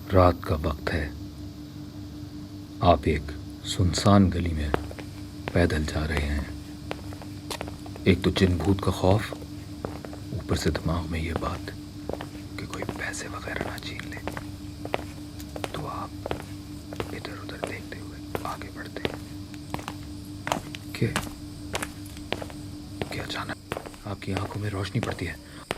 रात का वक्त है। आप एक सुनसान गली में पैदल जा रहे हैं। एक तो जिन भूत का खौफ, ऊपर से दिमाग में ये बात कि कोई पैसे वगैरह ना छीन ले। तो आप इधर उधर देखते हुए आगे बढ़ते हैं कि अचानक आपकी आंखों में रोशनी पड़ती है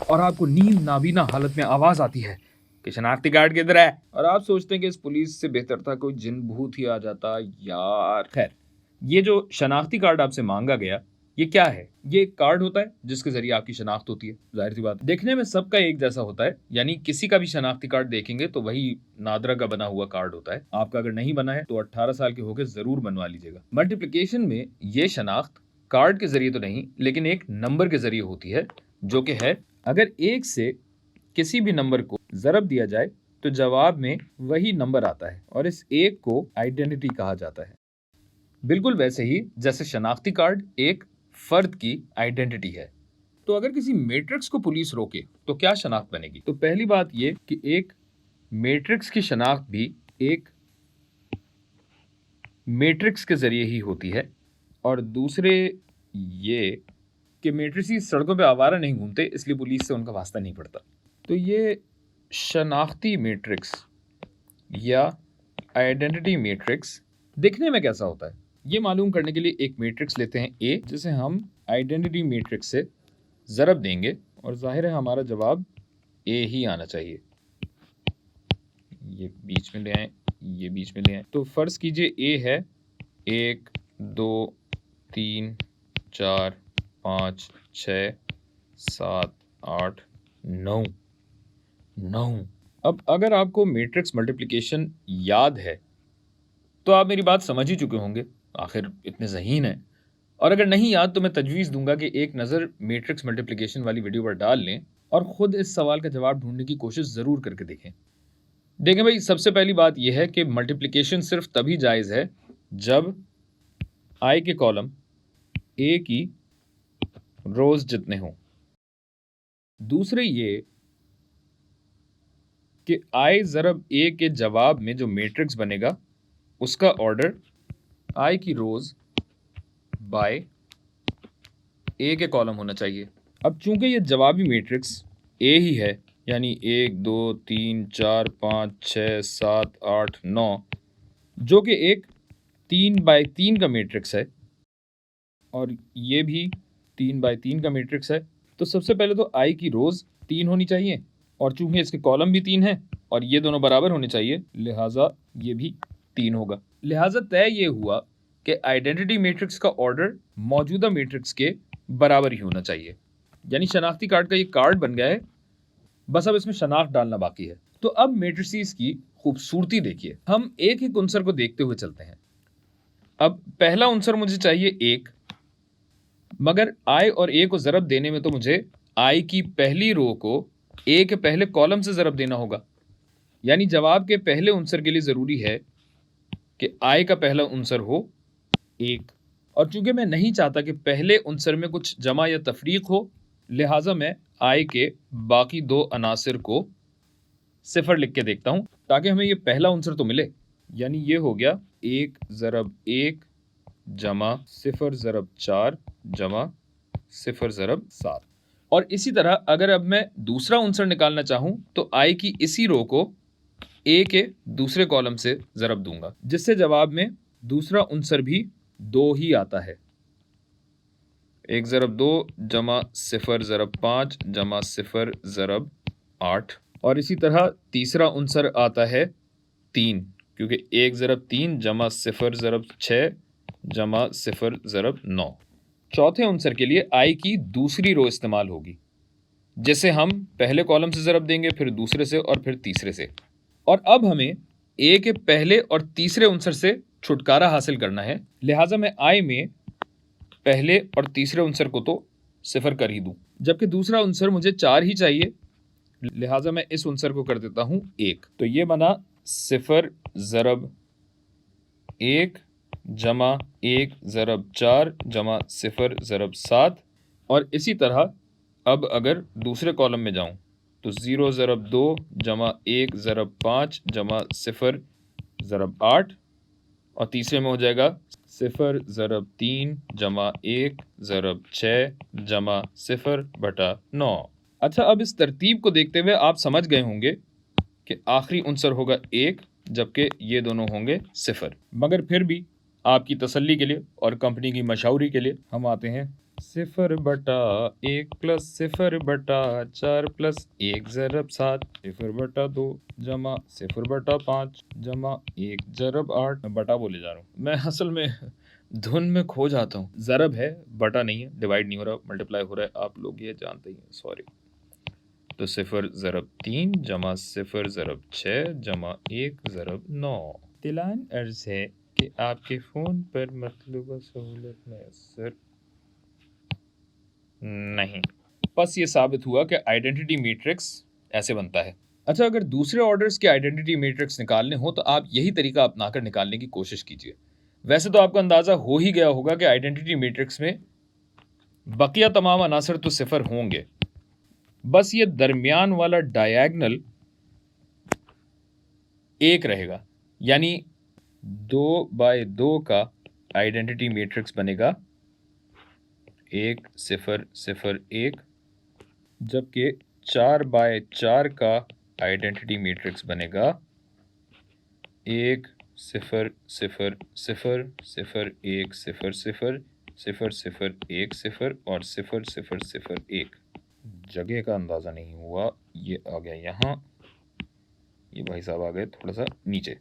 और आपको नींद नाबीना हालत में आवाज आती है कि शनाख्ती कार्ड किधर है। और आप सोचते हैं कि इस पुलिस से बेहतर था कोई जिन भूत ही आ जाता। यार खैर, ये जो शनाख्ती कार्ड आपसे मांगा गया, ये क्या है? ये एक कार्ड होता है जिसके जरिए आपकी शनाख्त होती है। जाहिर सी बात, देखने में सबका एक जैसा होता है, यानी किसी का भी शनाख्ती कार्ड देखेंगे तो वही नादरा का बना हुआ कार्ड होता है। आपका अगर नहीं बना है तो 18 साल के होकर जरूर बनवा लीजिएगा। मल्टीप्लिकेशन में ये शनाख्त कार्ड के जरिए तो नहीं, लेकिन एक नंबर के जरिए होती है, जो कि है अगर एक से किसी भी नंबर को ज़रब दिया जाए तो जवाब में वही नंबर आता है और इस एक को आइडेंटिटी कहा जाता है। बिल्कुल वैसे ही जैसे शनाख्ती कार्ड एक फर्द की आइडेंटिटी है। तो अगर किसी मैट्रिक्स को पुलिस रोके तो क्या शनाख्त बनेगी? तो पहली बात ये कि एक मैट्रिक्स की शनाख्त भी एक मैट्रिक्स के जरिए ही होती है, और दूसरे ये कि मैट्रिक्स सड़कों पे आवारा नहीं घूमते, इसलिए पुलिस से उनका वास्ता नहीं पड़ता। तो ये शनाख्ती मैट्रिक्स या आइडेंटिटी मैट्रिक्स दिखने में कैसा होता है, ये मालूम करने के लिए एक मैट्रिक्स लेते हैं ए, जिसे हम आइडेंटिटी मैट्रिक्स से ज़रब देंगे और जाहिर है हमारा जवाब ए ही आना चाहिए। ये बीच में ले आए, ये बीच में ले आए। तो फ़र्ज़ कीजिए ए है 1 2 3 4 5 6 7 8 9 9। अब अगर आपको मैट्रिक्स मल्टीप्लिकेशन याद है तो आप मेरी बात समझ ही चुके होंगे, आखिर इतने ज़हीन हैं। और अगर नहीं याद तो मैं तजवीज़ दूंगा कि एक नज़र मैट्रिक्स मल्टीप्लिकेशन वाली वीडियो पर डाल लें और ख़ुद इस सवाल का जवाब ढूंढने की कोशिश ज़रूर करके देखें। देखें भाई, सबसे पहली बात यह है कि मल्टीप्लिकेशन सिर्फ तभी जायज़ है जब आई के कॉलम ए की रोज़ जितने हों। दूसरे ये कि आई ज़रब ए के जवाब में जो मैट्रिक्स बनेगा उसका ऑर्डर आई की रोज़ बाय ए के कॉलम होना चाहिए। अब चूंकि ये जवाबी मैट्रिक्स ए ही है, यानी 1 2 3 4 5 6 7 8 9, जो कि एक 3 बाय 3 का मैट्रिक्स है और ये भी 3 बाय 3 का मैट्रिक्स है, तो सबसे पहले तो आई की रोज़ 3 होनी चाहिए और चूंकि इसके कॉलम भी 3 हैं और ये दोनों बराबर होने चाहिए, लिहाजा ये भी 3 होगा। लिहाजा तय ये हुआ कि आइडेंटिटी मैट्रिक्स का ऑर्डर मौजूदा मैट्रिक्स के बराबर ही होना चाहिए, यानी शनाख्ती कार्ड का ये कार्ड बन गया है, बस अब इसमें शनाख्त डालना बाकी है। तो अब मैट्रिसेस की खूबसूरती देखिए। हम एक ही उनसर को देखते हुए चलते हैं। अब पहला उनसर मुझे चाहिए 1, मगर आई और ए को ज़रब देने में तो मुझे आई की पहली रो को ए के पहले कॉलम से ज़रब देना होगा, यानी जवाब के पहले उनसर के लिए ज़रूरी है कि आई का पहला उनसर हो 1। और चूंकि मैं नहीं चाहता कि पहले उनसर में कुछ जमा या तफरीक हो, लिहाजा मैं आई के बाकी 2 अनासिर को 0 लिख के देखता हूं ताकि हमें ये पहला उनसर तो मिले, यानी ये हो गया 1 ज़रब 1 जमा 0 ज़रब 4 जमा 0 ज़रब 7। और इसी तरह अगर अब मैं दूसरा उनसर निकालना चाहूं तो आई की इसी रो को ए के दूसरे कॉलम से ज़रब दूंगा, जिससे जवाब में दूसरा उनसर भी 2 ही आता है। 1 ज़रब 2 जमा 0 ज़रब 5 जमा 0 ज़रब 8। और इसी तरह तीसरा उनसर आता है 3, क्योंकि 1 ज़रब 3 जमा 0 ज़रब 6 जमा 0 ज़रब 9। चौथे उनसर के लिए आई की दूसरी रो इस्तेमाल होगी, जिसे हम पहले कॉलम से ज़रब देंगे, फिर दूसरे से और फिर तीसरे से। और अब हमें ए के पहले और तीसरे उनसर से छुटकारा हासिल करना है, लिहाजा मैं आई में पहले और तीसरे उनसर को तो 0 कर ही दूं, जबकि दूसरा उनसर मुझे 4 ही चाहिए, लिहाजा मैं इस उनसर को कर देता हूं 1। तो ये बना 0 ज़रब 1 जमा 1 ज़रब 4 जमा 0 ज़रब 7। और इसी तरह अब अगर दूसरे कॉलम में जाऊं तो 0 ज़रब 2 जमा 1 ज़रब 5 जमा 0 ज़रब 8, और तीसरे में हो जाएगा 0 ज़रब 3 जमा 1 ज़रब 6 जमा 0/9। अच्छा, अब इस तरतीब को देखते हुए आप समझ गए होंगे कि आखिरी उनसर होगा 1 जबकि ये दोनों होंगे 0। मगर फिर भी आपकी तसल्ली के लिए और कंपनी की मशहूरी के लिए हम आते हैं 0/1 प्लस 0/4 प्लस 1 ज़रब 7 0/2 जमा 0/5 जमा 1 ज़रब 8। मैं बटा बोले जा रहा हूँ, मैं असल में धुन में खो जाता हूँ। ज़रब है, बटा नहीं है, डिवाइड नहीं हो रहा, मल्टीप्लाई हो रहा है, आप लोग ये जानते ही हैं, सॉरी। तो 0 ज़रब 3 जमा 0 ज़रब 6 जमा 1 ज़रब 9। दिलान अर्ज है कि आपके फ़ोन पर मतलूबा सहूलत मैसर नहीं। बस ये साबित हुआ कि आइडेंटिटी मैट्रिक्स ऐसे बनता है। अच्छा, अगर दूसरे ऑर्डर्स के आइडेंटिटी मैट्रिक्स निकालने हो तो आप यही तरीका अपनाकर निकालने की कोशिश कीजिए। वैसे तो आपको अंदाज़ा हो ही गया होगा कि आइडेंटिटी मैट्रिक्स में बकिया तमाम अनासर तो 0 होंगे, बस ये दरमियान वाला डायगोनल 1 रहेगा, यानी 2/2 का आइडेंटिटी मैट्रिक्स बनेगा 1 0 0 1, जबकि 4/4 का आइडेंटिटी मैट्रिक्स बनेगा 1 0 0 0 0 1 0 0 0 0 1 0 और 0 0 0 1। जगह का अंदाज़ा नहीं हुआ, ये आ गया यहाँ, ये भाई साहब आ गए थोड़ा सा नीचे।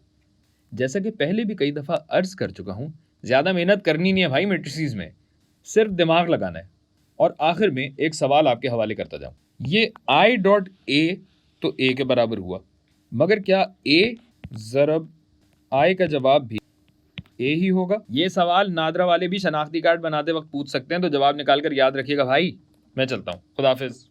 जैसा कि पहले भी कई दफ़ा अर्ज कर चुका हूँ, ज़्यादा मेहनत करनी नहीं है भाई मैट्रिसेस में, सिर्फ दिमाग लगाना है। और आखिर में एक सवाल आपके हवाले करता जाऊँ, ये I.A तो A के बराबर हुआ, मगर क्या A ज़रब I का जवाब भी A ही होगा? ये सवाल नादरा वाले भी शनाख्ती कार्ड बनाते वक्त पूछ सकते हैं, तो जवाब निकाल कर याद रखिएगा भाई। मैं चलता हूँ, खुदा हाफिज़।